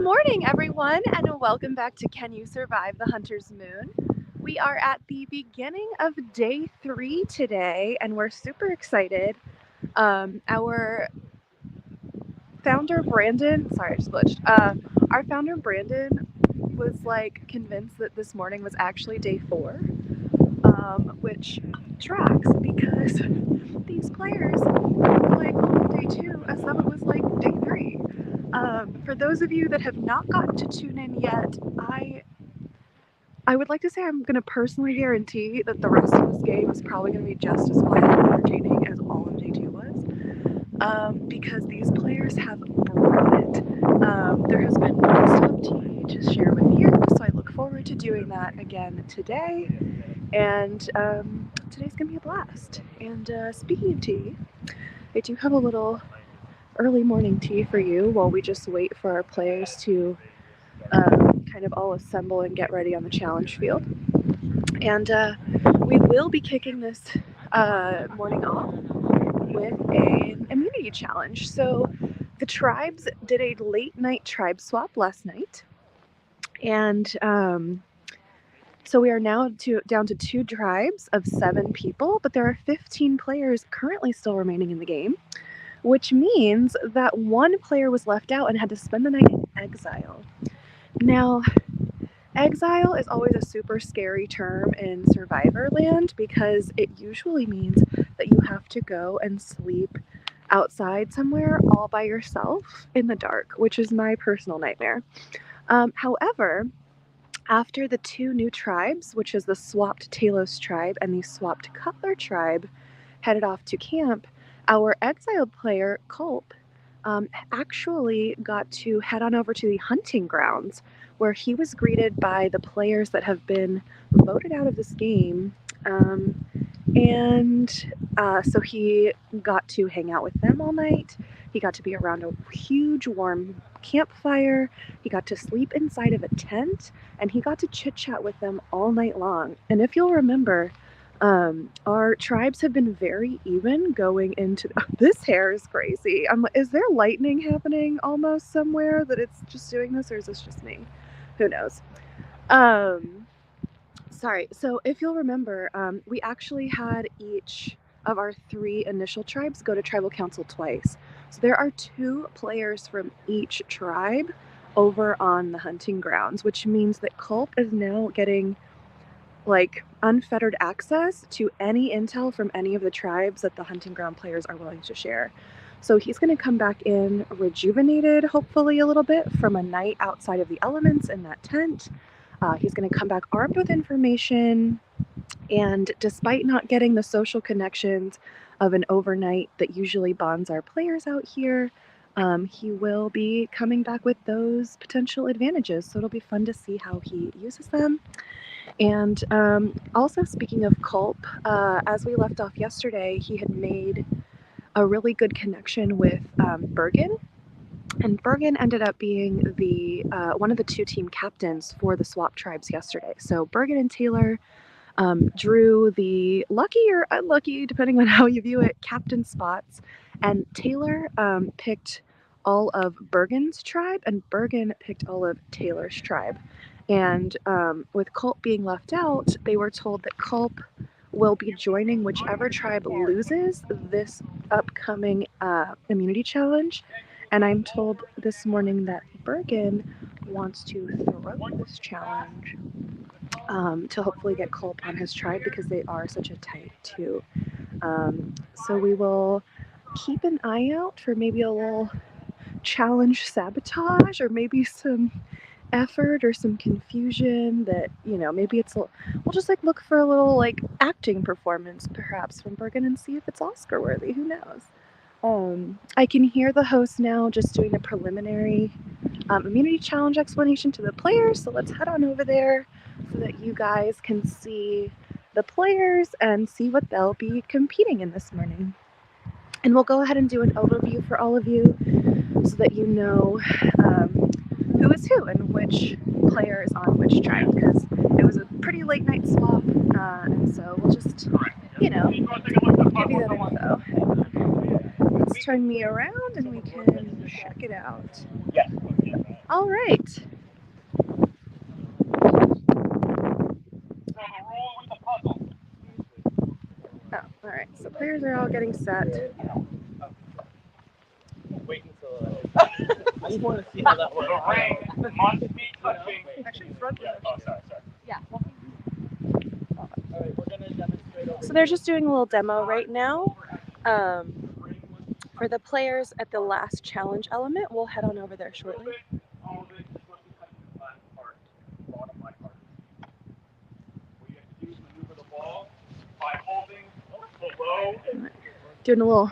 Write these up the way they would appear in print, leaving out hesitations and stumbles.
morning, everyone, and welcome back to Can You Survive the Hunter's Moon? We are at the beginning of day 3 today, and we're super excited. Our founder, Brandon, sorry, I just glitched. Our founder, Brandon, was convinced that this morning was actually day 4, which tracks because these players were like, oh, day 2, as though it was like day 3. For those of you that have not gotten to tune in yet, I would like to say I'm going to personally guarantee that the rest of this game is probably going to be just as fun and entertaining as all of day 2 was, because these players have brought it. There has been non-stop tea to share with you, so I look forward to doing that again today, and today's going to be a blast. And speaking of tea, I do have a little early morning tea for you while we just wait for our players to kind of all assemble and get ready on the challenge field. And we will be kicking this morning off with an immunity challenge. So the tribes did a late night tribe swap last night, and so we are now down to 2 tribes of 7 people, but there are 15 players currently still remaining in the game, which means that 1 player was left out and had to spend the night in exile. Now, exile is always a super scary term in Survivorland because it usually means that you have to go and sleep outside somewhere all by yourself in the dark, which is my personal nightmare. However, after the 2 new tribes, which is the swapped Talos tribe and the swapped Cutler tribe, headed off to camp, our exiled player, Culp, actually got to head on over to the hunting grounds, where he was greeted by the players that have been voted out of this game. So he got to hang out with them all night. He got to be around a huge warm campfire. He got to sleep inside of a tent, and he got to chit-chat with them all night long. And if you'll remember, our tribes have been very even going into... This hair is crazy. Is there lightning happening almost somewhere that it's just doing this, or is this just me? Who knows? Sorry. So if you'll remember, we actually had each of our 3 initial tribes go to tribal council twice. So there are 2 players from each tribe over on the hunting grounds, which means that Culp is now getting unfettered access to any intel from any of the tribes that the hunting ground players are willing to share. So he's going to come back in rejuvenated, hopefully a little bit, from a night outside of the elements in that tent. He's going to come back armed with information, and despite not getting the social connections of an overnight that usually bonds our players out here, he will be coming back with those potential advantages. So it'll be fun to see how he uses them. And also, speaking of Culp, as we left off yesterday, he had made a really good connection with Bergen. And Bergen ended up being the one of the 2 team captains for the swap tribes yesterday. So Bergen and Taylor drew the lucky or unlucky, depending on how you view it, captain spots. And Taylor picked all of Bergen's tribe, and Bergen picked all of Taylor's tribe. And with Culp being left out, they were told that Culp will be joining whichever tribe loses this upcoming immunity challenge. And I'm told this morning that Bergen wants to throw this challenge to hopefully get Culp on his tribe because they are such a tight 2. So we will keep an eye out for maybe a little challenge sabotage, or maybe some effort or some confusion that, maybe we'll just look for a little acting performance perhaps from Bergen and see if it's Oscar worthy. Who knows? I can hear the host now just doing the preliminary immunity challenge explanation to the players, so let's head on over there so that you guys can see the players and see what they'll be competing in this morning. And we'll go ahead and do an overview for all of you so that you know who is who and which player is on which tribe, because it was a pretty late night swap, and so we'll just, give you that info. Let's turn me around and we can check it out. All right. So the rule with the puzzle. Oh, all right. So players are all getting set. Wait until I just want to see how that works. The ring must be touching. Actually, front. Oh, sorry. Yeah. All right, we're gonna demonstrate over. So they're just doing a little demo right now. For the players at the last challenge element, we'll head on over there shortly. All of it just must be touching the last part, bottom right part. What you have to do is maneuver the ball by holding below. Doing a little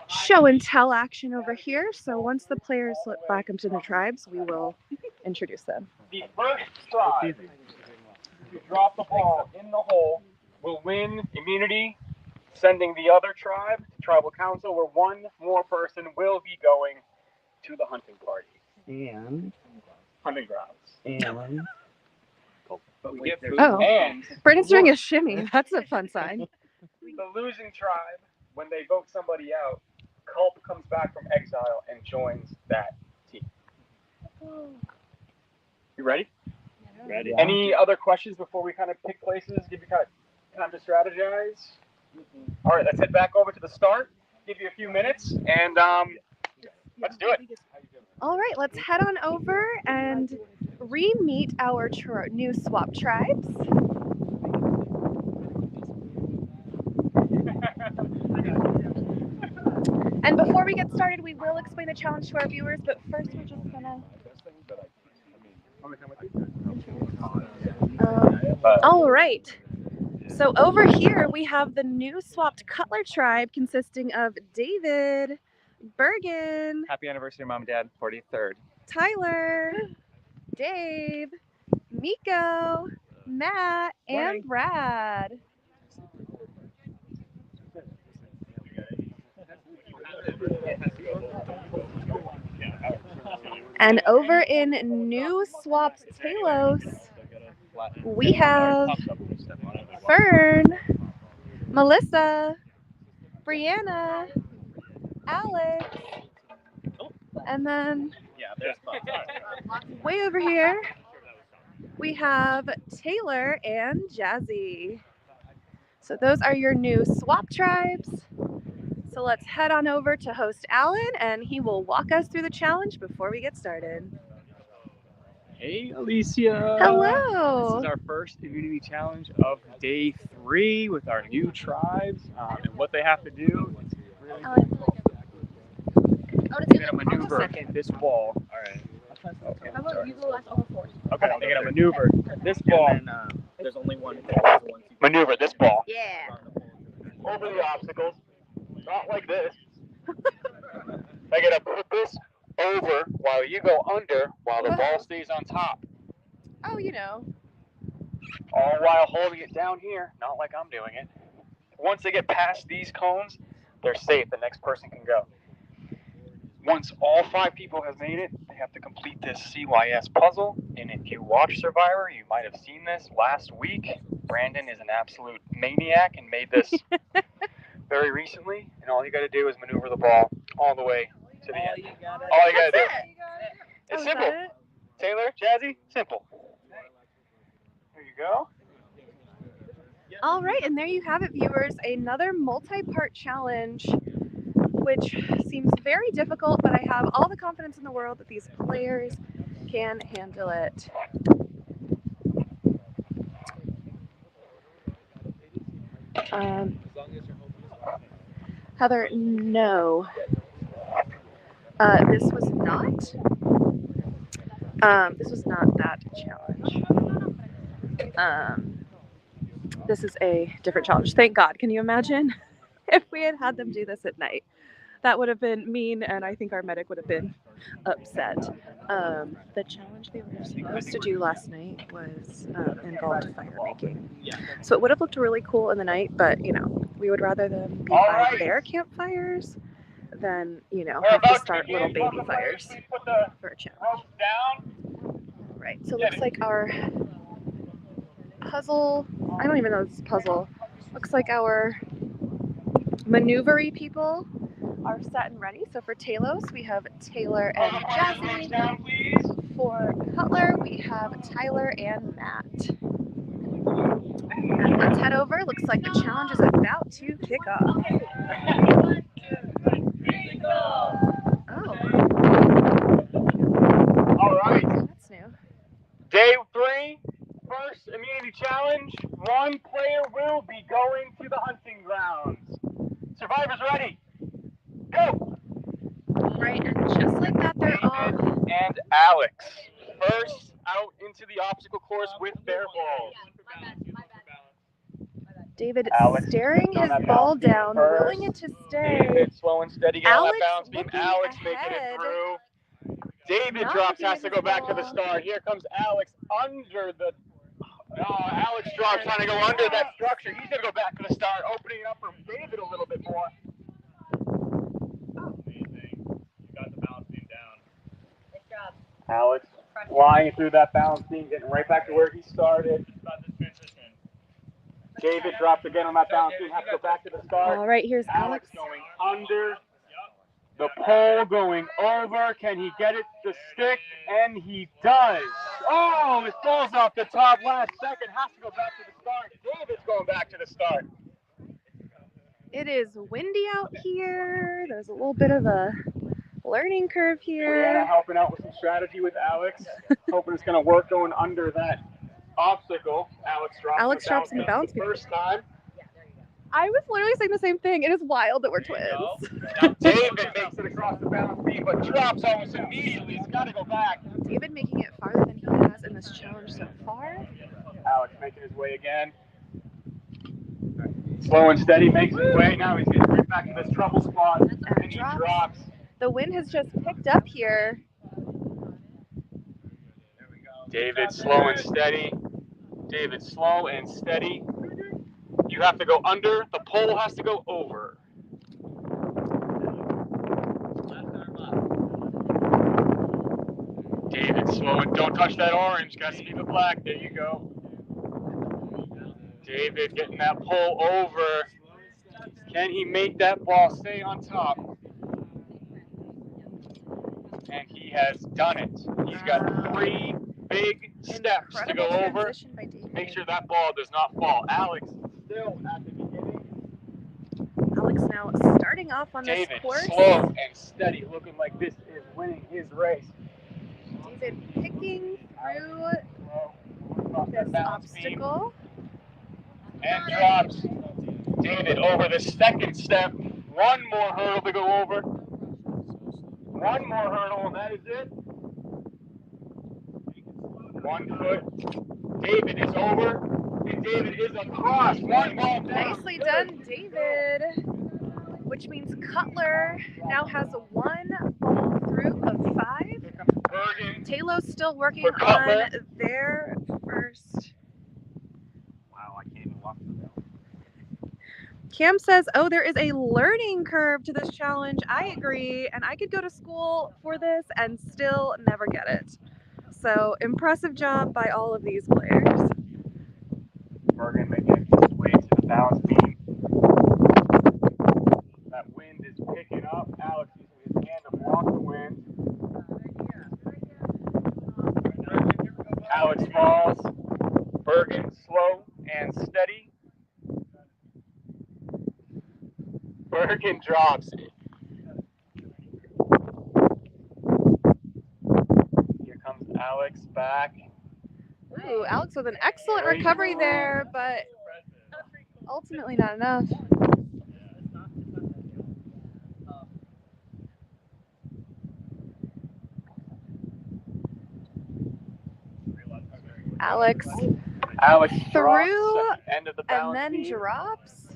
show and tell action over here. So once the players slip back into their tribes, we will introduce them. The first tribe to drop the ball in the hole will win immunity, sending the other tribe to tribal council, where one more person will be going to the hunting party. And Hunting grounds. but we get food. Oh, And Brandon's doing a shimmy. That's a fun sign. the losing tribe, when they vote somebody out, Culp comes back from exile and joins that team. You ready? Ready? Yeah. Any other questions before we kind of pick places, give you kind of time to strategize? All right, let's head back over to the start, give you a few minutes, and let's do it. All right, let's head on over and re-meet our new swap tribes. And before we get started, we will explain the challenge to our viewers, but first we're just gonna... all right. So over here we have the new swapped Cutler tribe consisting of David, Bergen, Happy anniversary, Mom and Dad, 43rd. Tyler, Dave, Miko, Matt, and Brad. And over in new swapped Talos, we have Fern, Melissa, Brianna, Alex, and then way over here we have Taylor and Jazzy. So those are your new swap tribes. So let's head on over to host Alan, and he will walk us through the challenge before we get started. Hey, Alicia. Hello. This is our first immunity challenge of day 3 with our new tribes, and what they have to do is really they're gonna maneuver this ball. All right. Okay. How about you go last over 4? Okay. They're gonna maneuver this ball. And there's only one. Maneuver this ball Yeah. over the obstacles, not like this. I gotta put this over while you go under, while the ball stays on top. Oh, you know. All while holding it down here, not like I'm doing it. Once they get past these cones, they're safe. The next person can go. Once all 5 people have made it, they have to complete this CYS puzzle. And if you watch Survivor, you might have seen this last week. Brandon is an absolute maniac and made this very recently. And all you got to do is maneuver the ball all the way to the end. All you got to do. It's Oh, simple. Taylor, Jazzy, simple. There you go. All right, and there you have it, viewers. Another multi-part challenge, which seems very difficult, but I have all the confidence in the world that these players can handle it. Heather, no. This was not that challenge. This is a different challenge. Thank God. Can you imagine if we had them do this at night? That would have been mean, and I think our medic would have been upset. The challenge they were supposed to do last night was involved fire making. So it would have looked really cool in the night, but, you know, we would rather them be by their campfires than, you know, have to start little baby fires for a challenge. Right, so it looks like our puzzle, I don't even know if it's a puzzle, looks like our maneuvery people are set and ready. So for Talos, we have Taylor and Jazzy. For Cutler, we have Tyler and Matt. And let's head over. Looks like the challenge is about to kick off. Oh. All right. That's new. Day 3, first immunity challenge. One player will be going to the hunting grounds. Survivors ready? Go! Right, and just like that, they're off. David and Alex, first out into the obstacle course with their balls. David Alex staring on his that ball balance beam down, first. willing it to stay. David slow and steady on that Alex balance beam. looking Alex making ahead. it through. David Not drops, looking has at to his go back to the ball. start. Here comes Alex under the... No, Alex drops, trying to go under that structure. He's going to go back to the start, opening it up for David a little bit more. Amazing. You got the balance beam down. Good job. Alex flying through that balance beam, getting right back to where he started. About this transition. David drops again on that balance beam, has to go back to the start. All right, here's Alex Alex. going under. The pole going over. Can he get it to stick? And he does. Oh, it falls off the top last second. Has to go back to the start. David's going back to the start. It is windy out here. There's a little bit of a learning curve Brianna here. helping out with some strategy with Alex. Hoping it's going to work going under that obstacle. Alex drops in the balance the beam. first time. I was literally saying the same thing. It is wild that we're twins. Now David makes it across the balance beam, but drops almost immediately. He's got to go back. David making it farther than he has in this challenge so far. Alex making his way again. Slow and steady makes his way. Now he's getting right back to this trouble spot. And he drops. The wind has just picked up here. David slow and steady. David slow and steady. You have to go under. The pole has to go over. David slow and don't touch that orange. Got to see the black. There you go. David getting that pole over. Can he make that ball stay on top? And he has done it. He's got 3 big steps to go over. Make sure that ball does not fall. Alex still at the beginning. Alex now starting off on this David course. slow and steady, looking like this is winning his race. David picking through this obstacle. And drops. David over the second step. One more hurdle to go over. One more hurdle, and that is it. 1 foot. David is over, and David is across. One ball down. Nicely done, David. Which means Cutler now has 1 ball through of 5. Bergen. Taylor's still working on their first. Wow, I can't even walk through that. Cam says, oh, there is a learning curve to this challenge. I agree, and I could go to school for this and still never get it. So, impressive job by all of these players. Bergen making his way to the balance beam. That wind is picking up. Alex using his hand to block the wind. Alex falls. Bergen slow and steady. Bergen drops it. Here comes Alex back. Ooh, Alex with an excellent recovery there, but ultimately not enough. Alex through at the end of the balance and then beam. drops.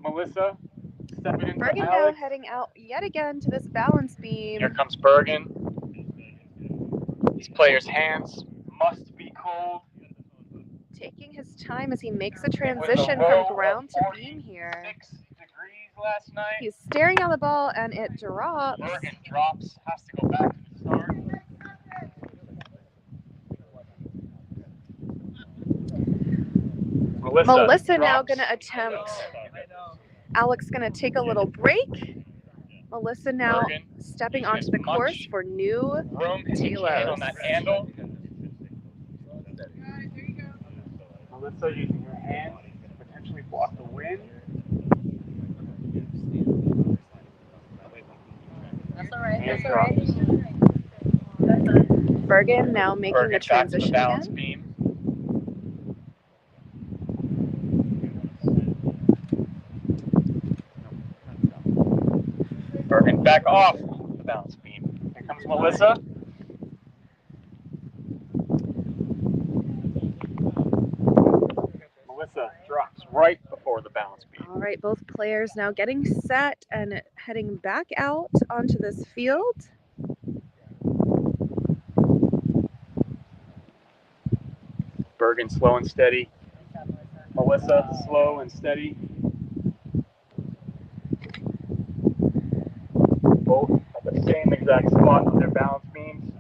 Melissa stepping into Bergen now Alex. heading out yet again to this balance beam. Here comes Bergen. These players' hands must be cold. Taking his time as he makes a transition from ground to beam here. 6 degrees last night. He's staring down the ball and it drops. Bergen drops, has to go back to the start. Melissa now going to attempt. Alex going to take a little break. Melissa now Bergen stepping onto the course for new room as you can on that handle. Melissa, using your hands to potentially block the wind. That's all right. Hands That's all right. Bergen now making Bergen the back to transition balance again. beam. Bergen back off the balance beam. Here comes Melissa. Melissa drops right before the balance beam. All right, both players now getting set and heading back out onto this field. Bergen slow and steady. Melissa slow and steady. Both at the same exact spot on their balance beams.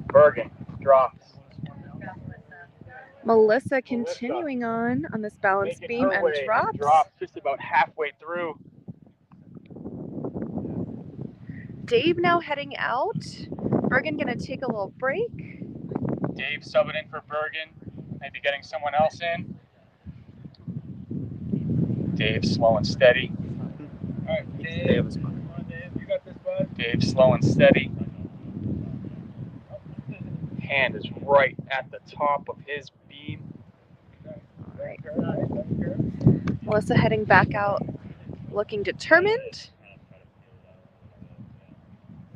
Bergen drops. Melissa continuing on this balance Making beam her and way drops. drops just about halfway through. Dave now heading out. Bergen gonna take a little break. Dave subbing in for Bergen, maybe getting someone else in. Dave slow and steady. All right, Dave. Come on, Dave. You got this, bud. Dave slow and steady. Hand is right at the top of his beam. All right. Melissa heading back out, looking determined.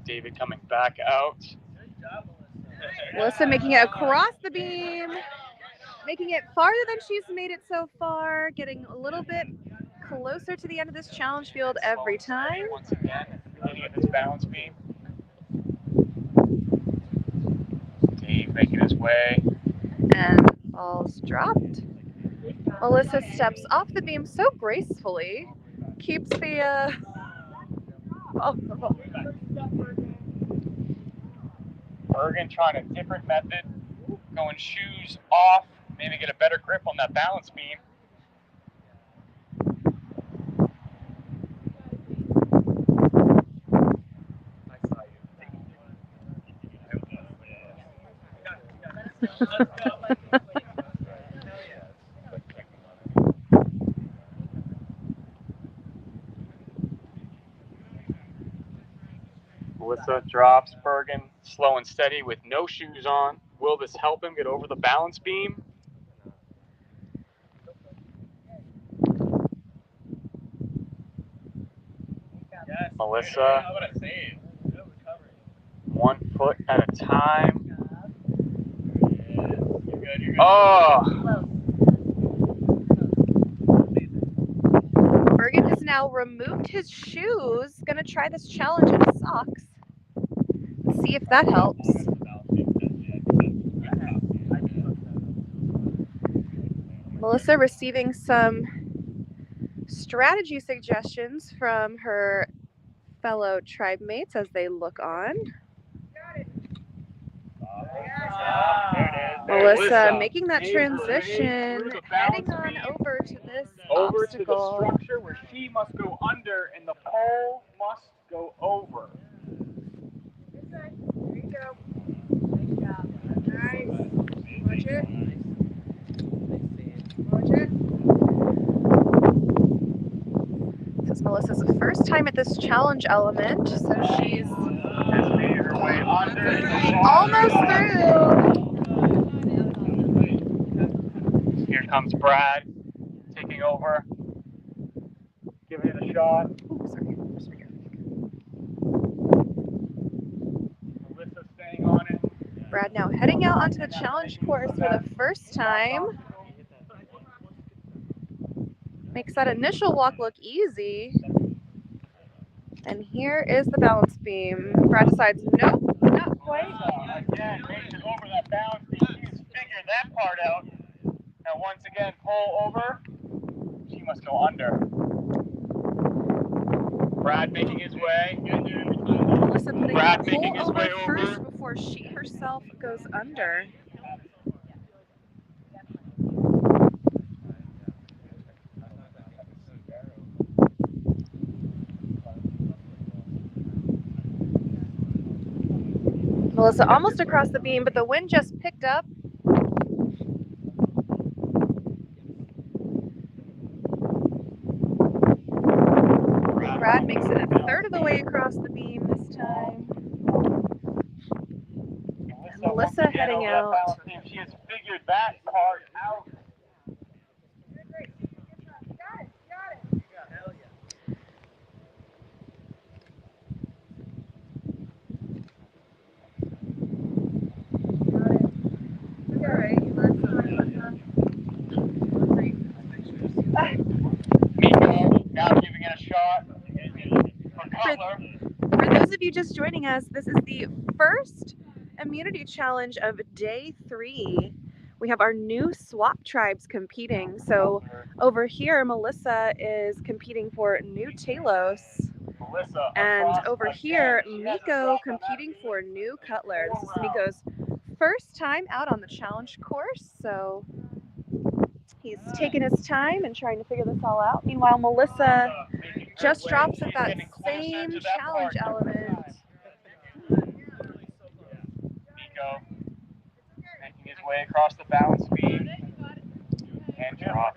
David coming back out. Melissa making it across the beam, making it farther than she's made it so far, getting a little bit closer to the end of this challenge field every time. Once again, hitting at this balance beam. Dave making his way. And ball's dropped. Melissa steps off the beam so gracefully, keeps the Bergen trying a different method, going shoes off, maybe get a better grip on that balance beam. Melissa drops. Bergen slow and steady with no shoes on. Will this help him get over the balance beam? Yes. Melissa, How about I say it? Good recovery. 1 foot at a time. You're good. You're good. Oh! Bergen has now removed his shoes. Gonna try this challenge in socks. Let's see if that helps. Melissa receiving some strategy suggestions from her fellow tribe mates as they look on. Melissa making that transition, heading on over to this over to the obstacle. structure where she must go under and the pole must go over. There you go. Nice job. Nice. Watch it. Watch it. This is Melissa's first time at this challenge element, so she's Just made her way under. almost through. Here comes Brad, taking over, giving it a shot. Ooh, sorry. Melissa staying on it. Brad now heading out onto the challenge course for the first time. Makes that initial walk look easy. And here is the balance beam. Brad decides, nope, not quite. Again, makes it over that balance beam. She's figured that part out. Now once again, pull over. She must go under. Brad making his way. Melissa putting Brad the making pole his way over first over. before she herself goes under. Melissa almost across the beam, but the wind just picked up. Brad makes it a third of the way across the beam this time. And Melissa heading out. She has figured that part out. Now giving it a shot for Cutler. For those of you just joining us, this is the first immunity challenge of day 3. We have our new swap tribes competing. So over here, Melissa is competing for New Talos. And over here, Miko competing for New Cutler. This is Miko's first time out on the challenge course. So he's taking his time and trying to figure this all out. Meanwhile, Melissa just drops at that same challenge element. Miko making his way across the balance beam and drop.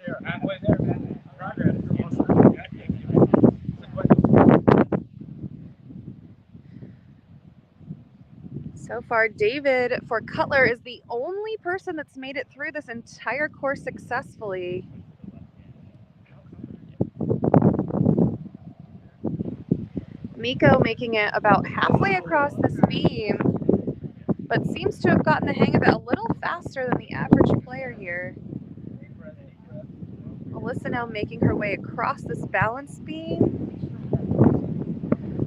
So far, David for Cutler is the only person that's made it through this entire course successfully. Miko making it about halfway across this beam, but seems to have gotten the hang of it a little faster than the average player here. Melissa now making her way across this balance beam.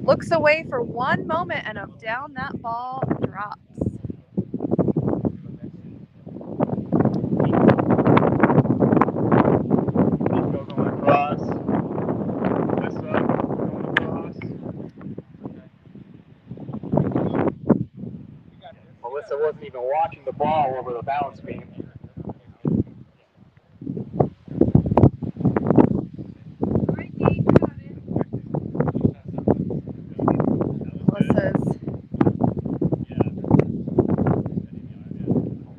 Looks away for one moment and up down that ball drops. Miko going across. Melissa going across. Melissa wasn't even watching the ball over the balance beam.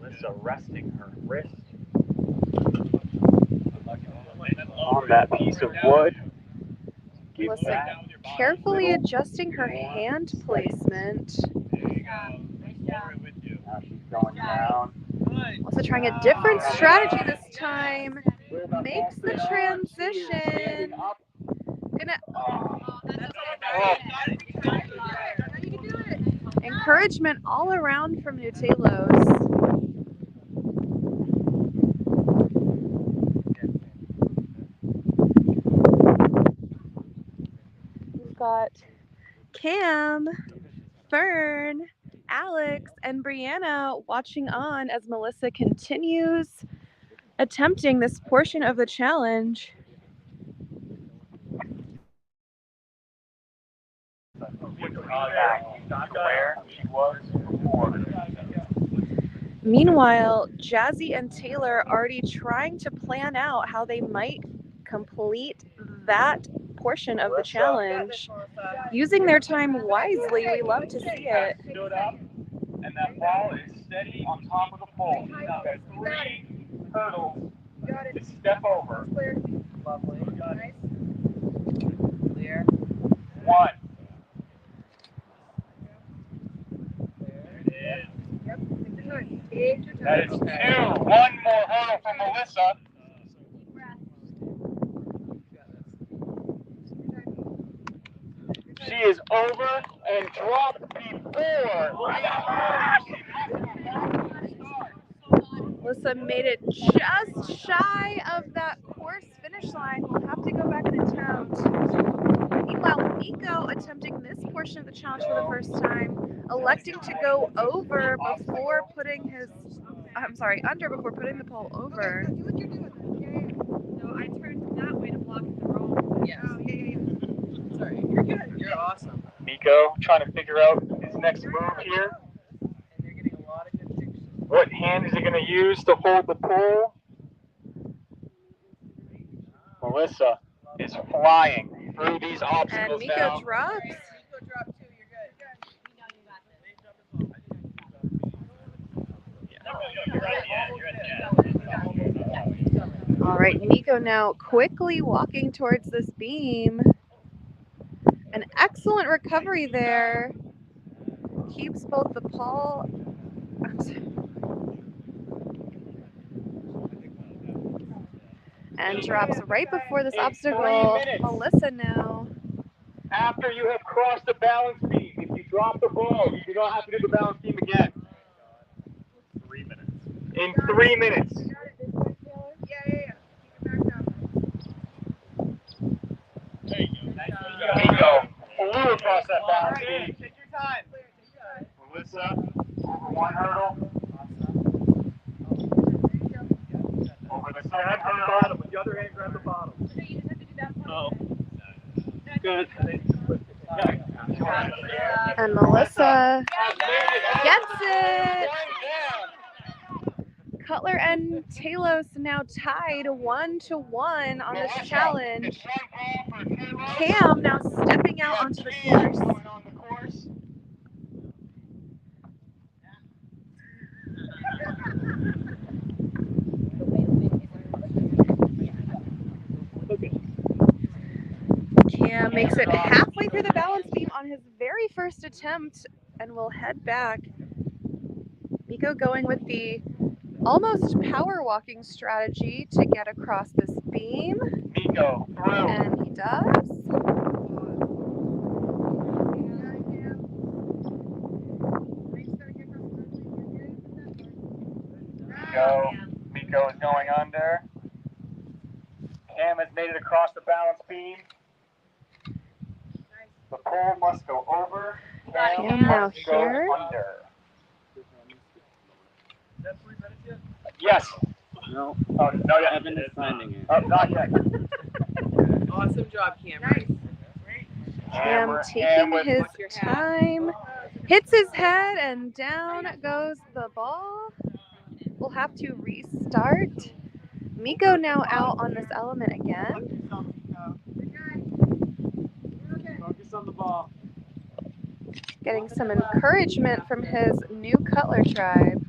Melissa resting her wrist on that piece of wood. Melissa carefully adjusting her hand placement. Now she's going down. Also trying a different strategy this time. Makes the transition. Encouragement all around from New Talos. We've got Cam, Fern, Alex, and Brianna watching on as Melissa continues attempting this portion of the challenge. Where she was before. Meanwhile, Jazzy and Taylor are already trying to plan out how they might complete that portion of the challenge. Using their time wisely, we love to see it. Stood up, and that ball is steady on top of the pole. Now there's 3 hurdles to step over. Lovely. Nice. Clear. 1. That is 2. 1 more hurdle for Melissa. She is over and dropped before. Melissa made it just shy of that course finish line. We'll have to go back and attempt. Meanwhile, Miko attempting this portion of the challenge for the first time, electing to go over before putting his, under before putting the pole over. Do what you're doing. No, I turned that way to block the roll. Yes. Oh, yeah. Sorry, you're good. You're awesome. Miko trying to figure out his next move here. And you're getting a lot of good pictures. What hand is he going to use to hold the pole? Melissa is flying through these obstacles And Miko now. drops. Go drop 2. You're good. All right, Miko now quickly walking towards this beam. An excellent recovery there. Keeps both the Paul and drops right before this obstacle. Melissa now. After you have crossed the balance beam, if you drop the ball, you do not have to do the balance beam again. 3 minutes. In 3 minutes. Yeah. There you go. Nice. There you go. Flew across that balance beam. Take your time. Melissa, over one hurdle. Over the second hurdle. With the other hand, grab the bottom. Oh. Good. And Melissa gets it. Cutler and Talos now tied 1-1 on this challenge. Cam now stepping out onto the course. Cam makes it halfway through the balance beam on his very first attempt and will head back. Miko going with the almost power walking strategy to get across this beam. Miko, through. And he does. Miko is going under. Cam has made it across the balance beam. The pole must go over. Cam now must go here. under. Yes. No. Oh, no, yeah. Evan is finding it. Oh, not yet. Awesome job, Cameron. Cam taking his time. Hits his head and down goes the ball. We'll have to restart. Miko now out on this element again. Focus on the ball. Getting some encouragement from his new Cutler tribe.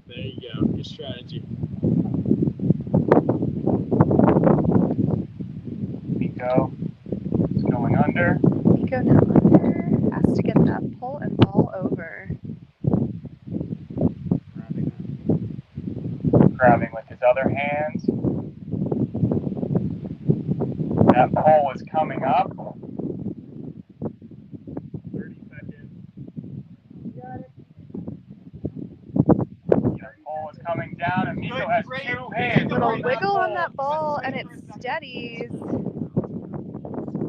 There you go. Your strategy. Miko is going under. Miko now under. Has to get that pull and ball over. Grabbing with his other hands. That pole is coming up. 30 seconds. That pole is coming down, and Miko has two hands. Little wiggle on that ball and it steadies.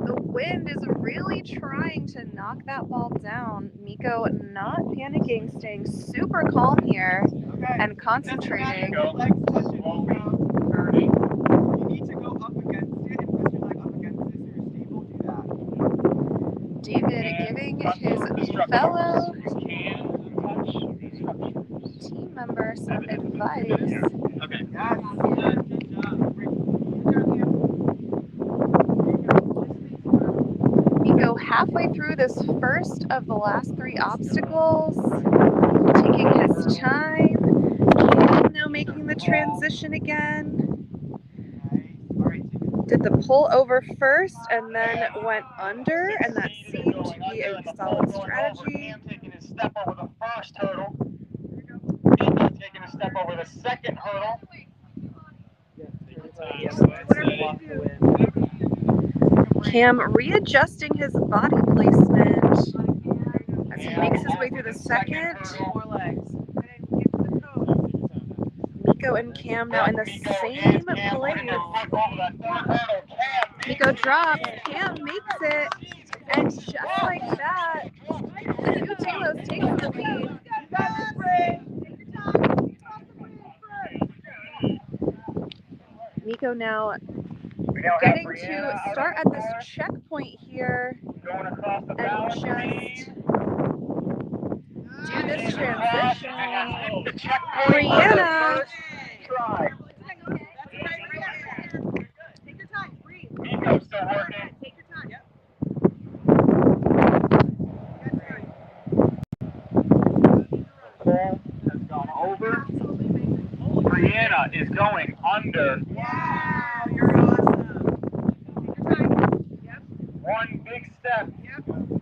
The wind is really trying to knock that ball down. Miko not panicking, staying super calm here and concentrating. Miko slowly turning. You need to go up against it and put your leg up against it so you're stable. Do that. David giving his fellow team member some advice. Okay. Miko halfway through this first of the last three obstacles, taking his time. Cam now making the transition again. Did the pull over first and then went under, and that seemed to be a solid strategy. Cam taking his step over the first hurdle. Miko taking a step over the second hurdle. Cam readjusting his body placement as he makes his way through the second. Miko and Cam now in the same place. Miko drops, Cam makes it, and just like that, the two Talos takes the lead. Miko now getting to start at this checkpoint here and just do this transition. Brianna. Take your time, breathe. Miko's still working. Take your time. Yep.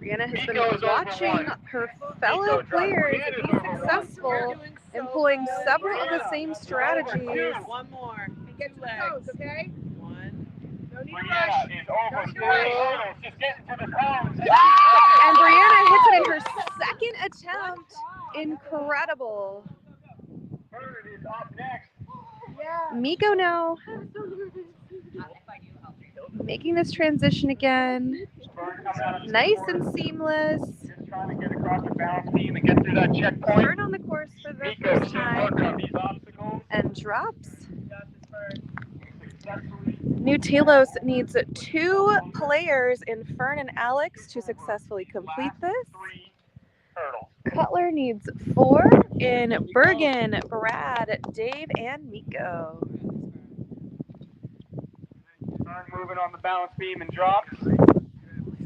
Brianna has been Miko is over watching one. her fellow players be successful in employing several of the same strategies. One more. And get to the cones, okay? One. No need to Brianna rush. is over Don't 3 rush. hurdles. Just getting to the cones. And Brianna hits it in her second attempt. Incredible. Bird is up next. Miko now making this transition again. Bird coming out of the Nice corner. and seamless. Just trying to get across the balance beam and get through that checkpoint. Turn on the course for the Miko first still time working on these obstacles. and drops. Successfully. New Talos needs 2 players in Fern and Alex to successfully complete this. 3 hurdles. Cutler needs 4 in Bergen, Brad, Dave, and Miko. Fern moving on the balance beam and drops.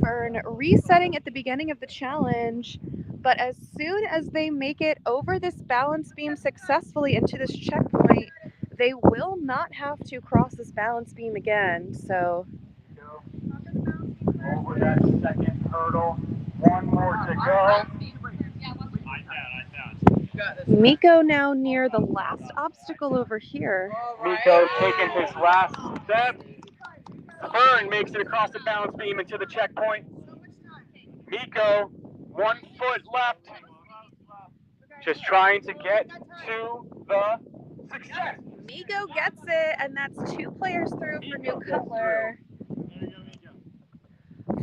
Fern resetting at the beginning of the challenge, but as soon as they make it over this balance beam successfully into this checkpoint, they will not have to cross this balance beam again. So Over that second hurdle. 1 more to go. Miko now near the last obstacle over here. Miko taking his last step. Fern makes it across the balance beam into the checkpoint. Miko, 1 foot left. Just trying to get to the success. Miko gets it, and that's 2 players through for New Cutler.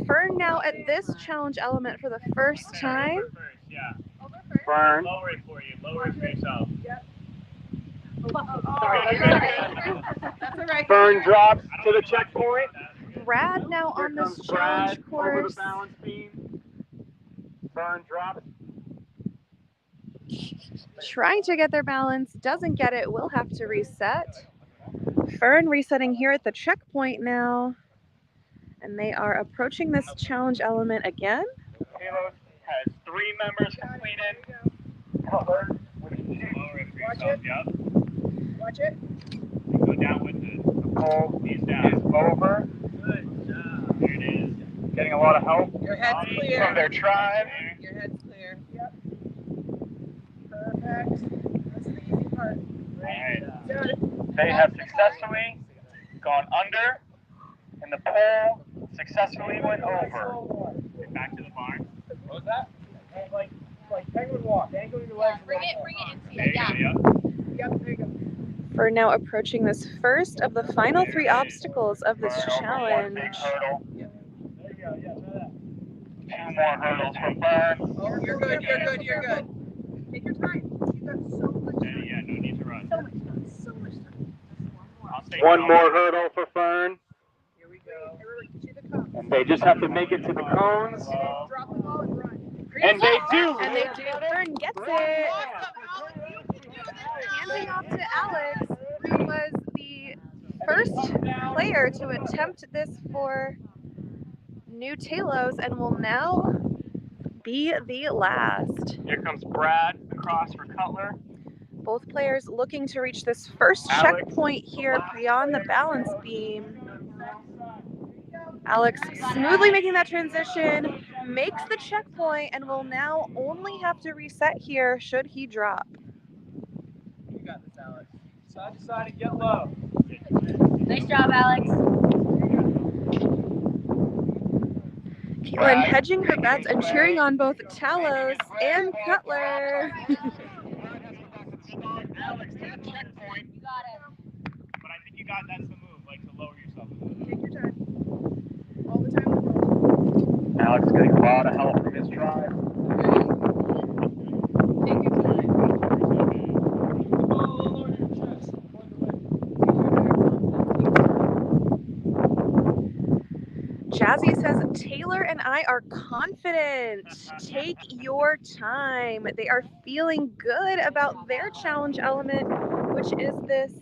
Fern now at this challenge element for the first time. Fern. Lower it for you. Lower it for yourself. That's all right. Fern drops to the checkpoint. Brad now Here on this comes challenge Brad over the course. balance beam. Fern drops. Trying to get their balance, doesn't get it, will have to reset. Fern resetting here at the checkpoint now. And they are approaching this challenge element again. Talos has 3 members completed. Cutler with 2. Lower it for Watch yourself. it. Yep. Watch it. Go down with it. The pole Knees is down. over. Good job. There it is. Getting a lot of help Your head's from clear. their tribe. Your head's clear. Yep. Perfect. That's the easy part. Alright. Good. They have successfully gone under, and the pole successfully went over. Get back to the barn. What was that? Like penguin walk, angling your legs. Bring it into There you. you Yeah. go. Yep, there you go. We're now approaching this first of the final 3 obstacles of this Fern over 1 big challenge. hurdle. Yep. There you go, yeah, try that. 2 more hurdles for Fern. Oh, you're good, you're good, you're good. Take your time. You've got so much Yep. time. Yeah, no need to run. So much time. So much time. I'll stay 1 calm. more hurdle for Fern. Here we go. Everybody, see the cones. And they just have to make it to the cones. And then drop the ball and run. And they do! And they do. Fern gets it. Awesome, Alex. You can do this. Handing off to Alex, who was the first player to attempt this for New Talos and will now be the last. Here comes Brad across for Cutler. Both players looking to reach this first Alex, checkpoint here beyond the balance beam. Alex smoothly making that transition, makes the checkpoint, and will now only have to reset here should he drop. You got this, Alex. Side to side and get low. Nice job, Alex. Caitlin hedging her bets and cheering on both Talos and Cutler. Alex to the checkpoint. You got it. But I think you got that's the move, like to lower yourself. Take your time. All the time in the world. Alex getting a lot of help from his tribe. Take your time. Jazzy says, Taylor and I are confident. Take your time. They are feeling good about their challenge element, which is this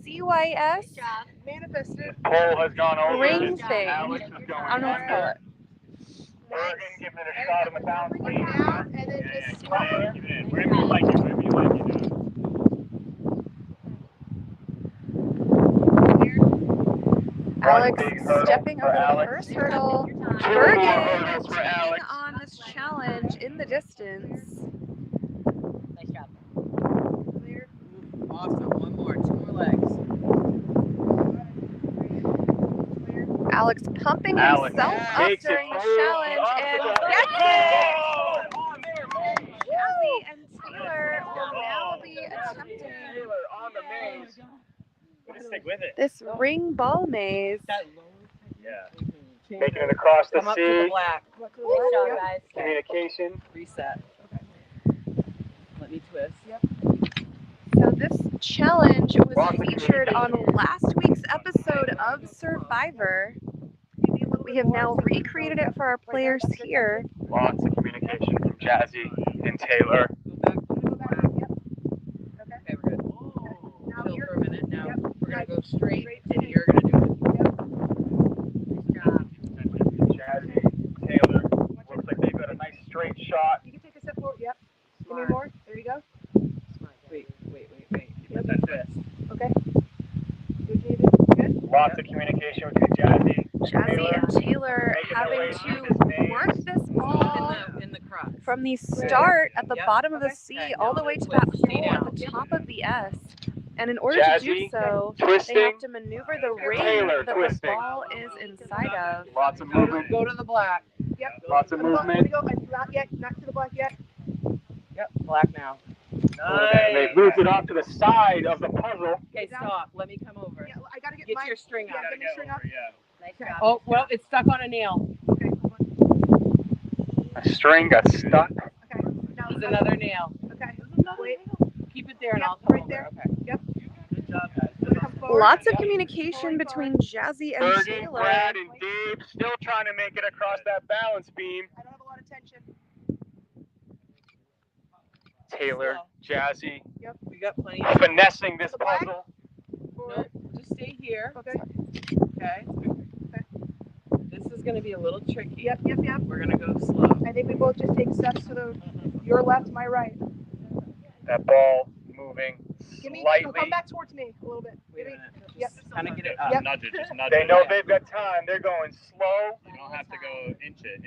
CYS Job. Manifested. Pole has gone over. ring thing. Alex is going I don't know what to call under. it. Bergen giving it a shot on the balance Bring beam. it down and then Yeah, just keep it in, keep it in. Wherever you like it, wherever you like it. Alex big hurdle stepping for over the Alex. first hurdle. 2 more Bergen hurdles for taking Alex. on this challenge in the distance. Nice job. Clear. Awesome. One more. 2 more legs. Clear. Alex pumping Alex himself up makes it during the through challenge the and obstacle. gets it! Oh, on there, man. Jazzy and Taylor will now be attempting Taylor on the maze. Stick with it. this ring ball maze. Yeah. Making it across the Come up to the sea. black. Nice job, guys. Communication. Reset. Okay. Let me twist. Yep. So this challenge was Lots of featured on last week's episode of Survivor. We have now recreated it for our players here. Lots of communication from Jazzy and Taylor. Go back. Go back. Yep. Okay, we're good. Now Chill you're for a minute. Now Yep. we're gonna go straight, and you're gonna do it. Nice job. Jazzy, Taylor. Looks like they've got a nice straight shot. You can take a step forward. Yep. Give me Smart. more. There you go. Wait. Let that twist. Okay. Good, David. Good. Lots of communication between Jazzy and Jazzy Taylor. and Taylor Making their having way to through this maze. work this ball In the crux. from the start at the Yep. bottom of the Okay. C Okay, all now the way to twist. that Stay hole at down. the top of the S. And in order to do Jazzy so, they twisting. have to maneuver the ring Taylor that twisting. the ball is inside of. Lots of movement. Go to the black. Yep. Lots of Let me movement. go. Not yet. Not to the black yet. Yep. Black now. They've moved it off to the side of the puzzle. Okay, stop. Let me come over. Yeah. I gotta get Get my. your string Yeah, out. get my string up. Nice Okay. job. Oh, well, it's stuck on a nail. Okay. Hold on. The string got stuck. Okay. Now. There's another nail. Okay. Wait. Keep it there and Yep, I'll come right over. there. Okay. Yep. Good job, guys. Come forward. Lots of communication between Jazzy and Bergen, Taylor. Brad, and Dave still trying to make it across that balance beam. I don't have a lot of tension. Taylor, Jazzy, We got plenty of finessing this The black? puzzle. No, just stay here. Okay. Okay. This is going to be a little tricky. Yep. We're going to go slow. I think we both just take steps to the your left, my right. That ball moving Give me. slightly. Come back towards me a little bit. Wait a Give me. minute. Yep. Kind of get it up. Yep. Nudge it, just nudge They it. know they've got time. They're going slow. You don't have to go inch it.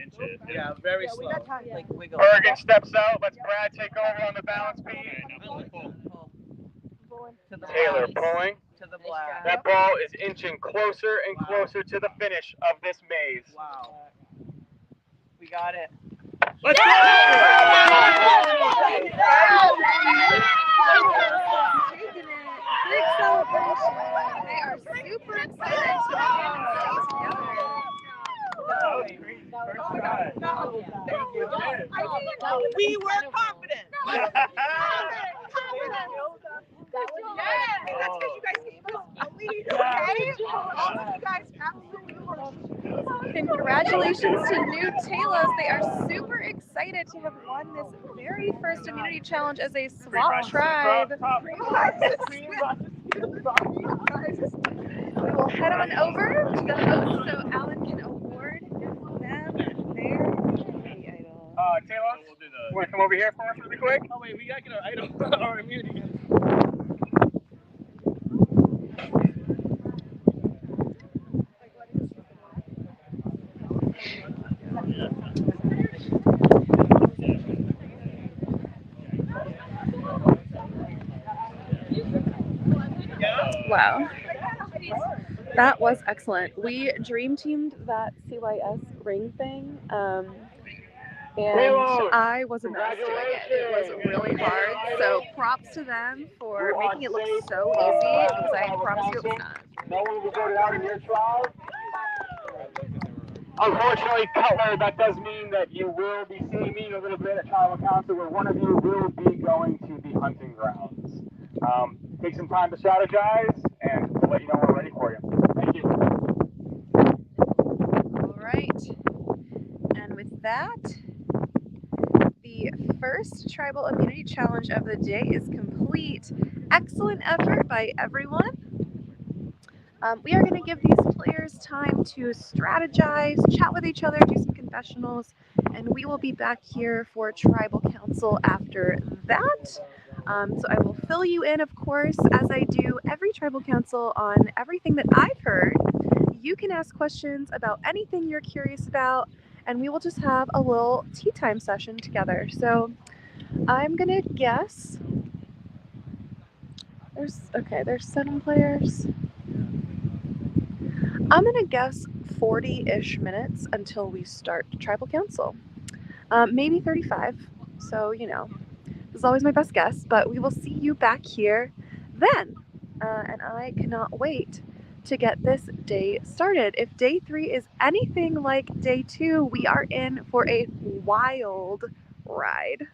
Yeah, very Yeah, we slow. got time. Like wiggle. Bergen steps out. Lets Brad take over on the balance beam. Okay, now pull. Pull. Going. To the Taylor black. pulling. To the black. That ball is inching closer and closer to the finish of this maze. Wow. We got it. Let's go! Taking it. Big celebration. They are super excited to win and stay together. We were confident. That's because you guys gave us a lead, okay? You guys absolutely crushed. Congratulations to New Taylor. They are super excited to have won this very first immunity challenge as a swap tribe. We will head on over to the host so Alan can award them their immunity idol. Taylor, We'll do you want to come over here for us really quick? Oh wait, we gotta get our item, our immunity. Wow. That was excellent. We dream teamed that CYS ring thing, and I wasn't doing it. It was really hard. So props to them for making it look so easy, because I promise you it was not. No one will vote out in your trial. Unfortunately, Cutler, that does mean that you will be seeing me a little bit at tribal council, where one of you will be going to the hunting grounds. Take some time to strategize, and we'll let you know when we're ready for you. Thank you. All right. And with that, the first tribal immunity challenge of the day is complete. Excellent effort by everyone. We are going to give these players time to strategize, chat with each other, do some confessionals, and we will be back here for tribal council after that. So I will fill you in, of course, as I do every tribal council on everything that I've heard. you can ask questions about anything you're curious about, and we will just have a little tea time session together. So I'm gonna guess there's 7 players. I'm gonna guess 40-ish minutes until we start Tribal Council. Maybe 35. So, this is always my best guess, but we will see you back here then. And I cannot wait to get this day started. If day 3 is anything like day 2, we are in for a wild ride.